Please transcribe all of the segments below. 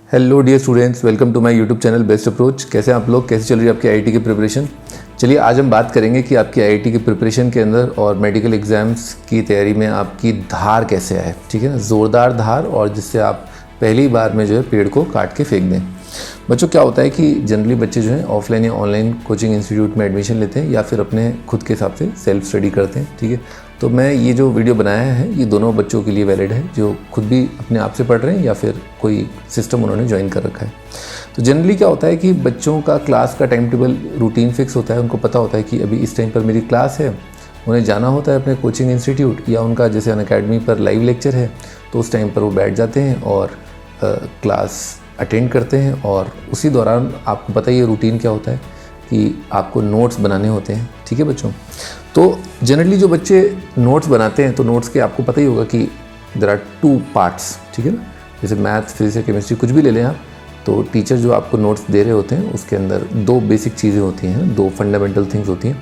Hello dear students, welcome to my YouTube channel best approach. कैसे हैं आप लोग? कैसे चल रही है आपकी आईआईटी की प्रिपरेशन? चलिए आज हम बात करेंगे कि आपकी आईआईटी की प्रिपरेशन के अंदर और मेडिकल एग्ज़ाम्स की तैयारी में आपकी धार कैसे आए। ठीक है ना, ज़ोरदार धार और जिससे आप पहली बार में जो है पेड़ को काट के फेंक दें। बच्चों क्या होता है कि जनरली बच्चे जो हैं ऑफलाइन या ऑनलाइन कोचिंग इंस्टीट्यूट में एडमिशन लेते हैं या फिर अपने खुद के हिसाब से सेल्फ स्टडी करते हैं। ठीक है, तो मैं ये जो वीडियो बनाया है ये दोनों बच्चों के लिए वैलिड है जो खुद भी अपने आप से पढ़ रहे हैं या फिर कोई सिस्टम उन्होंने ज्वाइन कर रखा है। तो जनरली क्या होता है कि बच्चों का क्लास का टाइम टेबल रूटीन फिक्स होता है। उनको पता होता है कि अभी इस टाइम पर मेरी क्लास है, उन्हें जाना होता है अपने कोचिंग इंस्टीट्यूट या उनका जैसे अनअकैडमी पर लाइव लेक्चर है तो उस टाइम पर वो बैठ जाते हैं और क्लास अटेंड करते हैं। और उसी दौरान आपको पता ही है रूटीन क्या होता है कि आपको नोट्स बनाने होते हैं। ठीक है बच्चों, तो जनरली जो बच्चे नोट्स बनाते हैं तो नोट्स के आपको पता ही होगा कि देयर आर 2 पार्ट्स। ठीक है ना, जैसे मैथ्स, फिजिक्स या केमिस्ट्री कुछ भी ले लें आप, तो टीचर जो आपको नोट्स दे रहे होते हैं उसके अंदर 2 बेसिक चीज़ें होती हैं, 2 फंडामेंटल थिंग्स होती हैं।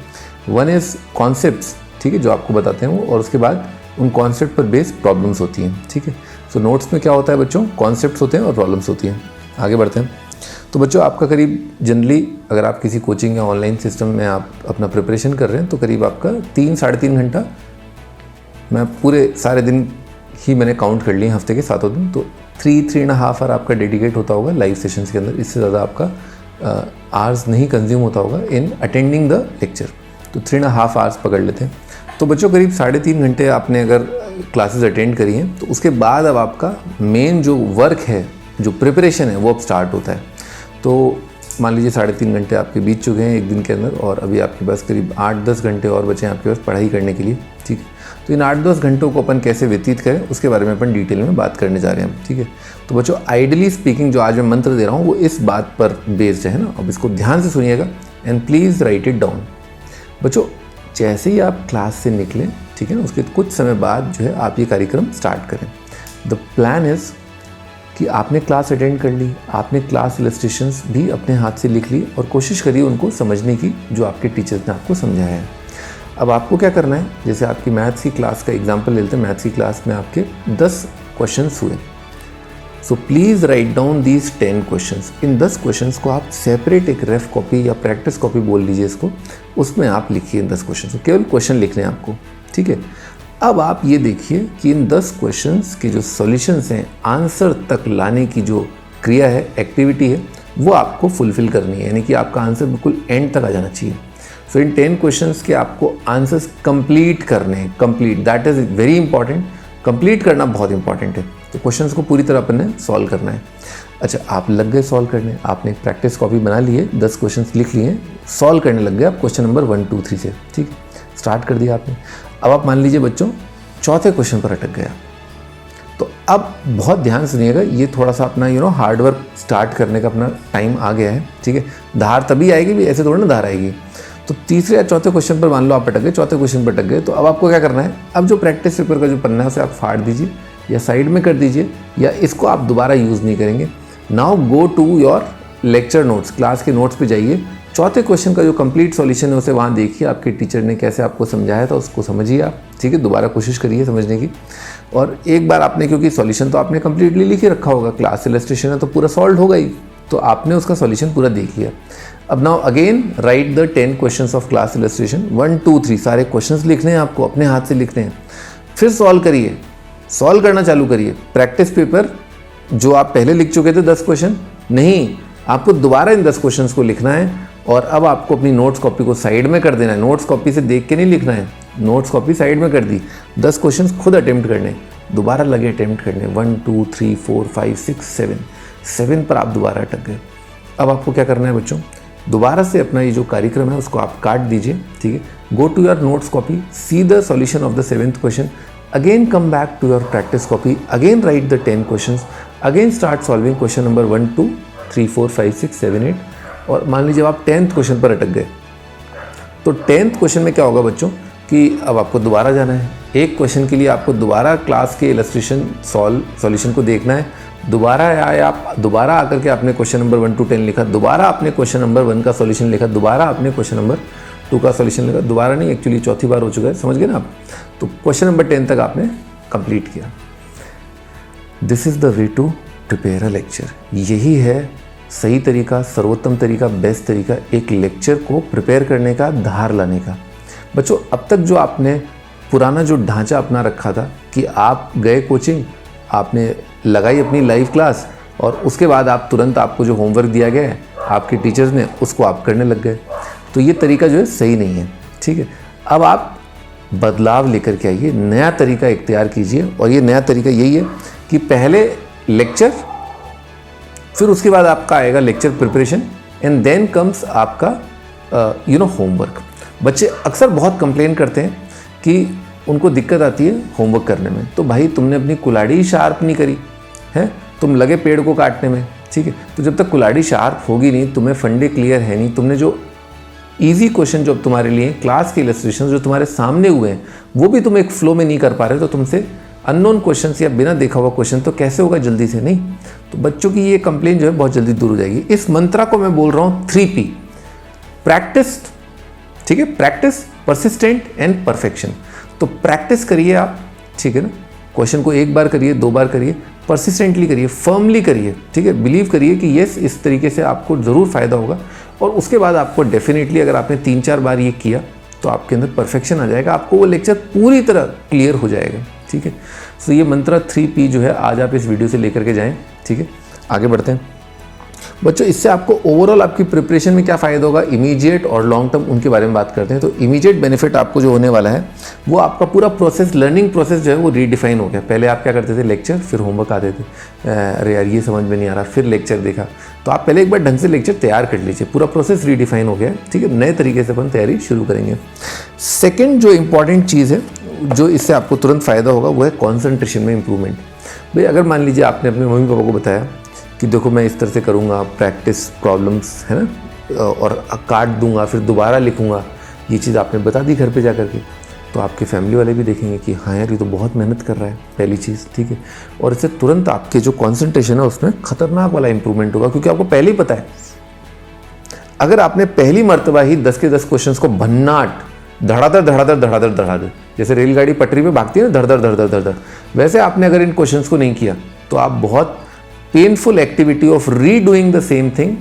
वन इज़ कॉन्सेप्ट्स, ठीक है, जो आपको बताते हैं वो, और उसके बाद उन कॉन्सेप्ट पर बेस्ड प्रॉब्लम्स होती हैं। ठीक है, सो नोट्स में क्या होता है बच्चों, कॉन्सेप्ट्स होते हैं और प्रॉब्लम्स होती हैं। आगे बढ़ते हैं। तो बच्चों आपका करीब जनरली अगर आप किसी कोचिंग या ऑनलाइन सिस्टम में आप अपना प्रिपरेशन कर रहे हैं तो करीब आपका 3-3.5 घंटा, मैं पूरे सारे दिन ही मैंने काउंट कर लिए हफ्ते के 7 दिन, तो 3-3.5 आवर आपका डेडिकेट होता होगा लाइव सेशंस के अंदर। इससे ज़्यादा आपका आवर्स नहीं कंज्यूम होता होगा इन अटेंडिंग द लेक्चर, तो 3.5 आवर्स पकड़ लेते हैं। तो बच्चों करीब 3.5 घंटे आपने अगर क्लासेस अटेंड करी हैं तो उसके बाद अब आपका मेन जो वर्क है, जो प्रिपरेशन है वो अब स्टार्ट होता है। तो मान लीजिए 3.5 घंटे आपके बीत चुके हैं एक दिन के अंदर और अभी आपके पास करीब 8-10 घंटे और बचे हैं आपके पास पढ़ाई करने के लिए। ठीक है, तो इन 8-10 घंटों को अपन कैसे व्यतीत करें उसके बारे में अपन डिटेल में बात करने जा रहे हैं। ठीक है, तो बच्चों आइडियली स्पीकिंग जो आज मैं मंत्र दे रहा हूँ वो इस बात पर बेस्ड है ना। अब इसको ध्यान से सुनिएगा and please write it down. बच्चों जैसे ही आप क्लास से निकलें, ठीक है ना, उसके कुछ समय बाद जो है आप ये कार्यक्रम स्टार्ट करें। द प्लान इज़ कि आपने क्लास अटेंड कर ली, आपने क्लास इलस्ट्रेशंस भी अपने हाथ से लिख ली और कोशिश करिए उनको समझने की जो आपके टीचर्स ने आपको समझाया है। अब आपको क्या करना है, जैसे आपकी मैथ्स की क्लास का एग्जांपल लेते हैं। मैथ्स की क्लास में आपके 10 क्वेश्चंस हुए, so please write down these 10 questions. In 10 questions को आप सेपरेट एक रेफ कॉपी या प्रैक्टिस कॉपी बोल लीजिए इसको, उसमें आप लिखिए इन 10 क्वेश्चन को, केवल क्वेश्चन लिखने हैं आपको। ठीक है, अब आप ये देखिए कि इन 10 क्वेश्चंस के जो सॉल्यूशंस हैं, आंसर तक लाने की जो क्रिया है, एक्टिविटी है, वो आपको फुलफिल करनी है, यानी कि आपका आंसर बिल्कुल एंड तक आ जाना चाहिए। सो इन 10 क्वेश्चंस के आपको आंसर्स कंप्लीट करने हैं। Complete, that is very important. Complete करना बहुत इंपॉर्टेंट है। तो क्वेश्चंस को पूरी तरह अपन ने सॉल्व करना है। अच्छा, आप लग गए सॉल्व करने, आपने एक प्रैक्टिस कॉपी बना ली है, 10 क्वेश्चंस लिख लिए, सॉल्व करने लग गए आप क्वेश्चन नंबर 1, 2, 3 से। ठीक, स्टार्ट कर दिया आपने। अब आप मान लीजिए बच्चों चौथे क्वेश्चन पर अटक गया, तो अब बहुत ध्यान सुनिएगा, ये थोड़ा सा अपना हार्ड वर्क स्टार्ट करने का अपना टाइम आ गया है। ठीक है, धार तभी आएगी भी, ऐसे थोड़ा ना धार आएगी। तो तीसरे या चौथे क्वेश्चन पर मान लो आप अटक गए, चौथे क्वेश्चन पर अटक गए, तो अब आपको क्या करना है, अब जो प्रैक्टिस पेपर का जो पन्ना है उसे आप फाड़ दीजिए या साइड में कर दीजिए, या इसको आप दोबारा यूज़ नहीं करेंगे। Now go to your lecture notes, class के नोट्स पे जाइए, चौथे क्वेश्चन का जो कंप्लीट सॉल्यूशन है उसे वहाँ देखिए, आपके टीचर ने कैसे आपको समझाया था उसको समझिए आप। ठीक है, दोबारा कोशिश करिए समझने की। और एक बार आपने, क्योंकि सॉल्यूशन तो आपने कंप्लीटली लिख के रखा होगा, क्लास इलस्ट्रेशन है तो पूरा सॉल्व होगा ही, तो आपने उसका सॉल्यूशन पूरा देख लिया। अब now again write the 10 questions of class illustration, 1, 2, 3 सारे क्वेश्चंस लिखने हैं आपको, अपने हाथ से लिखने हैं। फिर सॉल्व करिए, सॉल्व करना चालू करिए। प्रैक्टिस पेपर जो आप पहले लिख चुके थे 10 क्वेश्चन, नहीं, आपको दोबारा इन 10 क्वेश्चंस को लिखना है। और अब आपको अपनी नोट्स कॉपी को साइड में कर देना है, नोट्स कॉपी से देख के नहीं लिखना है, नोट्स कॉपी साइड में कर दी, 10 क्वेश्चंस खुद अटेम्प्ट करने, दोबारा लगे अटेम्प्ट करने, 1, 2, 3, 4, 5, 6, 7 पर आप दोबारा अटक गए। अब आपको क्या करना है बच्चों, दोबारा से अपना ये जो कार्यक्रम है उसको आप काट दीजिए। ठीक है, go to your notes copy, see the solution of the 7th question, again come back to your practice copy, again write the 10 questions, again start solving question number 1, 2, 3, 4, 5, 6, 7, 8। और मान लीजिए आप 10th क्वेश्चन पर अटक गए, तो 10th क्वेश्चन में क्या होगा बच्चों कि अब आपको दोबारा जाना है। एक क्वेश्चन के लिए आपको दोबारा क्लास के इलस्ट्रेशन सॉल्यूशन को देखना है, दोबारा आए आप, दोबारा आकर के आपने क्वेश्चन नंबर 1 to 10 लिखा, दोबारा आपने क्वेश्चन नंबर 1 का सॉल्यूशन लिखा, दोबारा आपने क्वेश्चन नंबर 2 का सॉल्यूशन लिखा, दोबारा नहीं, एक्चुअली चौथी बार हो चुका है, समझ गए ना आप। तो क्वेश्चन नंबर 10 तक आपने कंप्लीट किया। This is the way to prepare a lecture. यही है सही तरीका, सर्वोत्तम तरीका, बेस्ट तरीका एक लेक्चर को प्रिपेयर करने का, धार लाने का। बच्चों, अब तक जो आपने पुराना जो ढांचा अपना रखा था कि आप गए कोचिंग, आपने लगाई अपनी लाइव क्लास और उसके बाद आप तुरंत आपको जो होमवर्क दिया गया है आपके टीचर्स ने उसको आप करने लग गए, तो ये तरीका जो है सही नहीं है। ठीक है, अब आप बदलाव लेकर के आइए, नया तरीका इख्तियार कीजिए। और ये नया तरीका यही है कि पहले लेक्चर, फिर उसके बाद आपका आएगा lecture preparation and then comes आपका होमवर्क। बच्चे अक्सर बहुत कंप्लेन करते हैं कि उनको दिक्कत आती है होमवर्क करने में। तो भाई तुमने अपनी कुल्हाड़ी शार्प नहीं करी है, तुम लगे पेड़ को काटने में। ठीक है, तो जब तक कुल्हाड़ी शार्प होगी नहीं, तुम्हें फंडे क्लियर है नहीं, तुमने जो इजी क्वेश्चन जो तुम्हारे लिए क्लास के इलस्ट्रेशन जो तुम्हारे सामने हुए हैं वो भी तुम एक फ्लो में नहीं कर पा रहे, तो तुमसे अननोन क्वेश्चन या बिना देखा हुआ क्वेश्चन तो कैसे होगा जल्दी से? नहीं। तो बच्चों की ये कंप्लेन जो है बहुत जल्दी दूर हो जाएगी। इस मंत्रा को मैं बोल रहा हूँ 3P, प्रैक्टिस। ठीक है, प्रैक्टिस, परसिस्टेंट एंड परफेक्शन। तो प्रैक्टिस करिए आप, ठीक है ना, क्वेश्चन को एक बार करिए, 2 बार करिए, परसिस्टेंटली करिए, फर्मली करिए। ठीक है, बिलीव करिए कि यस, इस तरीके से आपको ज़रूर फ़ायदा होगा। और उसके बाद आपको डेफिनेटली अगर आपने 3-4 बार ये किया तो आपके अंदर परफेक्शन आ जाएगा, आपको वो लेक्चर पूरी तरह क्लियर हो जाएगा। ठीक है, सो ये मंत्रा 3P जो है आज आप इस वीडियो से लेकर के जाएं। ठीक है, आगे बढ़ते हैं बच्चों। इससे आपको ओवरऑल आपकी प्रिपरेशन में क्या फ़ायदा होगा, इमीडिएट और लॉन्ग टर्म, उनके बारे में बात करते हैं। तो इमीडिएट बेनिफिट आपको जो होने वाला है वो आपका पूरा प्रोसेस, लर्निंग प्रोसेस जो है वो रीडिफाइन हो गया। पहले आप क्या करते थे, लेक्चर, फिर होमवर्क आते थे, अरे यार ये समझ में नहीं आ रहा, फिर लेक्चर देखा। तो आप पहले एक बार ढंग से लेक्चर तैयार कर लीजिए, पूरा प्रोसेस रीडिफाइन हो गया। ठीक है, नए तरीके से अपन तैयारी शुरू करेंगे। सेकेंड जो इंपॉर्टेंट चीज़ है जो इससे आपको तुरंत फ़ायदा होगा वो है कॉन्सेंट्रेशन में इंप्रूवमेंट। भाई अगर मान लीजिए आपने अपने मम्मी पापा को बताया कि देखो मैं इस तरह से करूँगा, प्रैक्टिस प्रॉब्लम्स है ना, और काट दूंगा फिर दोबारा लिखूँगा, ये चीज़ आपने बता दी घर पे जा कर के, तो आपके फैमिली वाले भी देखेंगे कि हाँ यार ये तो बहुत मेहनत कर रहा है, पहली चीज़। ठीक है, और इससे तुरंत आपके जो कॉन्सेंट्रेशन है उसमें खतरनाक वाला इंप्रूवमेंट होगा, क्योंकि आपको पहले ही पता है। अगर आपने पहली मर्तबा ही 10 के 10 क्वेश्चन को भन्नाट धड़ाधड़ धड़ाधड़ धड़ाधड़ धड़ाधड़, जैसे रेलगाड़ी पटरी पे भागती है ना, धड़धड़ धड़धड़ धड़धड़, वैसे आपने अगर इन क्वेश्चंस को नहीं किया तो आप बहुत painful activity of redoing the same thing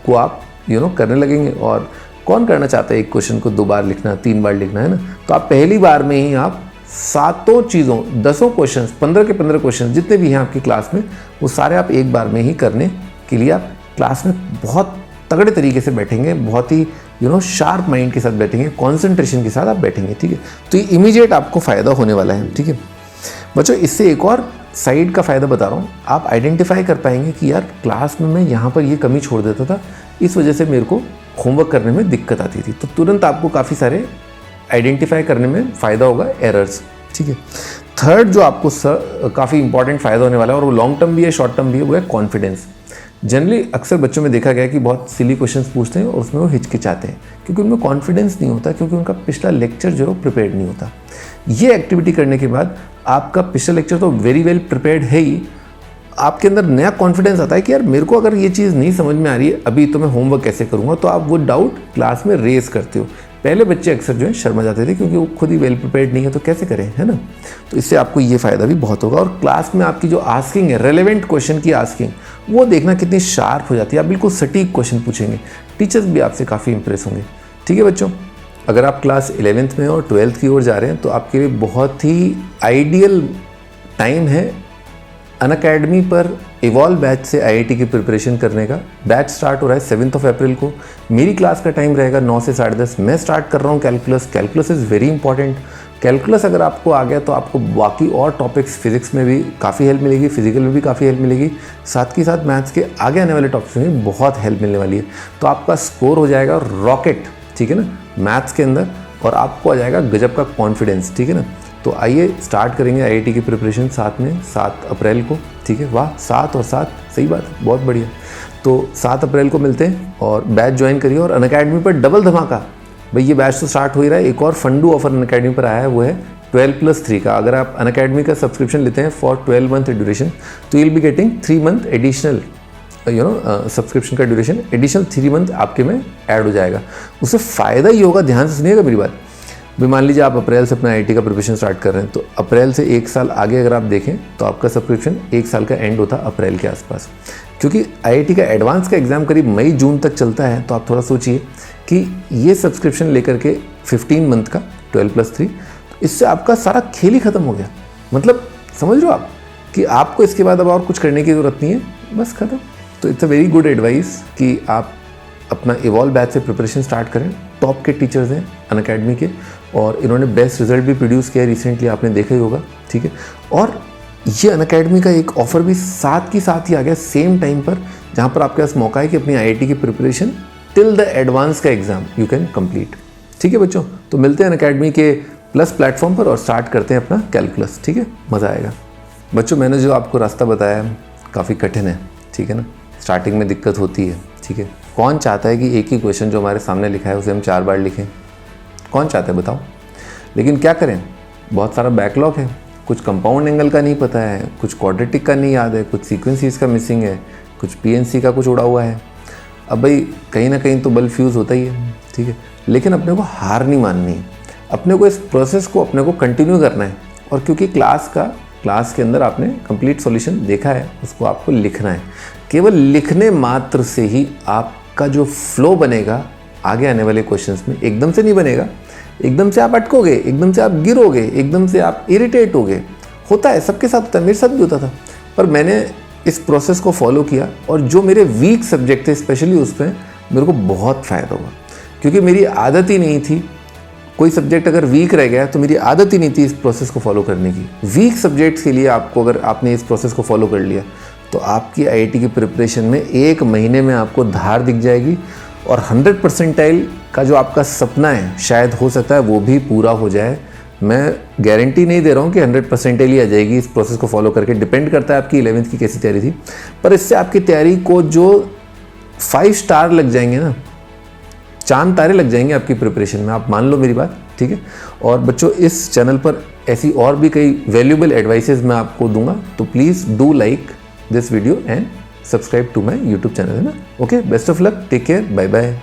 को आप करने लगेंगे। और कौन करना चाहता है एक क्वेश्चन को 2 बार लिखना, 3 बार लिखना, है ना? तो आप पहली बार में ही आप 7 चीज़ों, 10 क्वेश्चन, 15 के 15 क्वेश्चन जितने भी हैं आपकी क्लास में, वो सारे आप एक बार में ही करने के लिए आप क्लास में बहुत तगड़े तरीके से बैठेंगे, बहुत ही शार्प माइंड के साथ बैठेंगे, कॉन्सेंट्रेशन के साथ आप बैठेंगे। ठीक है, तो ये इमीडिएट आपको फ़ायदा होने वाला है। ठीक है बच्चों, इससे एक और साइड का फ़ायदा बता रहा हूँ, आप आइडेंटिफाई कर पाएंगे कि यार क्लास में मैं यहाँ पर ये कमी छोड़ देता था, इस वजह से मेरे को होमवर्क करने में दिक्कत आती थी। तो तुरंत आपको काफ़ी सारे आइडेंटिफाई करने में फ़ायदा होगा, एरर्स। ठीक है, थर्ड जो आपको काफ़ी इंपॉर्टेंट फ़ायदा होने वाला है, और वो लॉन्ग टर्म भी है, शॉर्ट टर्म भी है, वो है कॉन्फिडेंस। जनरली अक्सर बच्चों में देखा गया है कि बहुत सिली क्वेश्चंस पूछते हैं और उसमें वो हिचकिचाते हैं, क्योंकि उनमें कॉन्फिडेंस नहीं होता, क्योंकि उनका पिछला लेक्चर जो है प्रिपेयर्ड नहीं होता। ये एक्टिविटी करने के बाद आपका पिछला लेक्चर तो वेरी वेल प्रिपेयर्ड है ही, आपके अंदर नया कॉन्फिडेंस आता है कि यार मेरे को अगर ये चीज़ नहीं समझ में आ रही है अभी, तो मैं होमवर्क कैसे करूँगा। तो आप वो डाउट क्लास में रेज करते हो। पहले बच्चे अक्सर जो है शर्मा जाते थे, क्योंकि वो खुद ही वेल प्रिपेयर्ड नहीं है, तो कैसे करें, है ना? तो इससे आपको ये फ़ायदा भी बहुत होगा। और क्लास में आपकी जो आस्किंग है, रेलेवेंट क्वेश्चन की आस्किंग, वो देखना कितनी शार्प हो जाती है। आप बिल्कुल सटीक क्वेश्चन पूछेंगे, टीचर्स भी आपसे काफ़ी इंप्रेस होंगे। ठीक है बच्चों, अगर आप क्लास 11th में और 12th की ओर जा रहे हैं तो आपके लिए बहुत ही आइडियल टाइम है अनअकैडमी पर इवॉल्व बैच से आईआईटी की प्रिपरेशन करने का। बैच स्टार्ट हो रहा है 7 अप्रैल को। मेरी क्लास का टाइम रहेगा 9 से 10:30। मैं स्टार्ट कर रहा हूँ calculus. Calculus is very important. Calculus अगर आपको आ गया तो आपको बाकी और टॉपिक्स, फिजिक्स में भी काफ़ी हेल्प मिलेगी, फिजिकल में भी काफ़ी हेल्प मिलेगी, साथ ही साथ मैथ्स के आगे आने वाले टॉपिक्स में भी बहुत हेल्प मिलने वाली है। तो आपका स्कोर हो जाएगा रॉकेट, ठीक है ना, मैथ्स के अंदर, और आपको आ जाएगा गजब का कॉन्फिडेंस। ठीक है ना, तो आइए स्टार्ट करेंगे आईआईटी की प्रिपरेशन साथ में 7 अप्रैल को। ठीक है, वाह, 7 और 7, सही बात, बहुत बढ़िया। तो 7 अप्रैल को मिलते हैं और बैच ज्वाइन करिए। और अनअकैडमी पर डबल धमाका, भाई ये बैच तो स्टार्ट हो ही रहा है। एक और फंडू ऑफर अनअकैडमी पर आया है, वो है 12+3 का। अगर आप अनअकैडमी का सब्सक्रिप्शन लेते हैं फॉर 12 मंथ ड्यूरेशन, तो you will be getting 3 month additional subscription का ड्यूरेशन, एडिशनल 3 मंथ आपके में ऐड हो जाएगा। उससे फ़ायदा ये होगा, ध्यान से सुनिएगा मेरी बात, भी मान लीजिए आप अप्रैल से अपना आईआईटी का प्रिपरेशन स्टार्ट कर रहे हैं, तो अप्रैल से 1 साल आगे अगर आप देखें तो आपका सब्सक्रिप्शन 1 साल का एंड होता अप्रैल के आसपास। क्योंकि आईआईटी का एडवांस का एग्ज़ाम करीब मई जून तक चलता है, तो आप थोड़ा सोचिए कि ये सब्सक्रिप्शन लेकर के 15 मंथ का 12+3, तो इससे आपका सारा खेल ही ख़त्म हो गया। मतलब समझ रहे हो आप कि आपको इसके बाद अब और कुछ करने की ज़रूरत नहीं है, बस ख़त्म। तो it's a very good advice कि आप अपना इवॉल्व बैच से प्रिपरेशन स्टार्ट करें। टॉप के टीचर्स हैं अनअकैडमी के, और इन्होंने बेस्ट रिजल्ट भी प्रोड्यूस किया रिसेंटली, आपने देखा ही होगा, ठीक है। और ये अनअकैडमी का एक ऑफ़र भी साथ ही आ गया सेम टाइम पर, जहाँ पर आपके पास मौका है कि अपनी आईआईटी की प्रिपरेशन टिल द एडवांस का एग्ज़ाम यू कैन कंप्लीट। ठीक है बच्चों, तो मिलते हैं अनअकैडमी के प्लस प्लेटफॉर्म पर और स्टार्ट करते हैं अपना कैलकुलस। ठीक है, मज़ा आएगा। बच्चों, मैंने जो आपको रास्ता बताया काफ़ी कठिन है, ठीक है ना, स्टार्टिंग में दिक्कत होती है, ठीक है। कौन चाहता है कि एक ही क्वेश्चन जो हमारे सामने लिखा है उसे हम 4 बार लिखें? कौन चाहता है बताओ? लेकिन क्या करें, बहुत सारा बैकलॉग है, कुछ कंपाउंड एंगल का नहीं पता है, कुछ क्वाड्रेटिक का नहीं याद है, कुछ सीक्वेंसीज का मिसिंग है, कुछ पीएनसी का कुछ उड़ा हुआ है। अब भाई कहीं ना कहीं तो बल्ब फ्यूज़ होता ही है, ठीक है। लेकिन अपने को हार नहीं माननी है, अपने को इस प्रोसेस को अपने को कंटिन्यू करना है। और क्योंकि क्लास के अंदर आपने कंप्लीट सॉल्यूशन देखा है, उसको आपको लिखना है। केवल लिखने मात्र से ही आपका जो फ्लो बनेगा आगे आने वाले क्वेश्चंस में, एकदम से नहीं बनेगा। एकदम से आप अटकोगे, एकदम से आप गिरोगे, एकदम से आप इरिटेट होगे। होता है, सबके साथ होता है, मेरे साथ भी होता था। पर मैंने इस प्रोसेस को फॉलो किया और जो मेरे वीक सब्जेक्ट थे स्पेशली उस पर मेरे को बहुत फ़ायदा हुआ, क्योंकि मेरी आदत ही नहीं थी। कोई सब्जेक्ट अगर वीक रह गया तो मेरी आदत ही नहीं थी इस प्रोसेस को फॉलो करने की। वीक सब्जेक्ट्स के लिए आपको, अगर आपने इस प्रोसेस को फॉलो कर लिया तो आपकी आईआईटी की प्रिपरेशन में 1 महीने में आपको धार दिख जाएगी, और 100 परसेंटाइल का जो आपका सपना है शायद हो सकता है वो भी पूरा हो जाए। मैं गारंटी नहीं दे रहा हूँ कि 100 परसेंटाइल ही आ जाएगी इस प्रोसेस को फॉलो करके, डिपेंड करता है आपकी 11th की कैसी तैयारी थी। पर इससे आपकी तैयारी को जो 5 स्टार लग जाएंगे ना, चांद तारे लग जाएंगे आपकी प्रिपरेशन में, आप मान लो मेरी बात, ठीक है। और बच्चों, इस चैनल पर ऐसी और भी कई वैल्यूएबल एडवाइसेस मैं आपको दूंगा, तो please do like this video and subscribe to my YouTube channel, है ना। Okay, best of luck, take care, bye bye.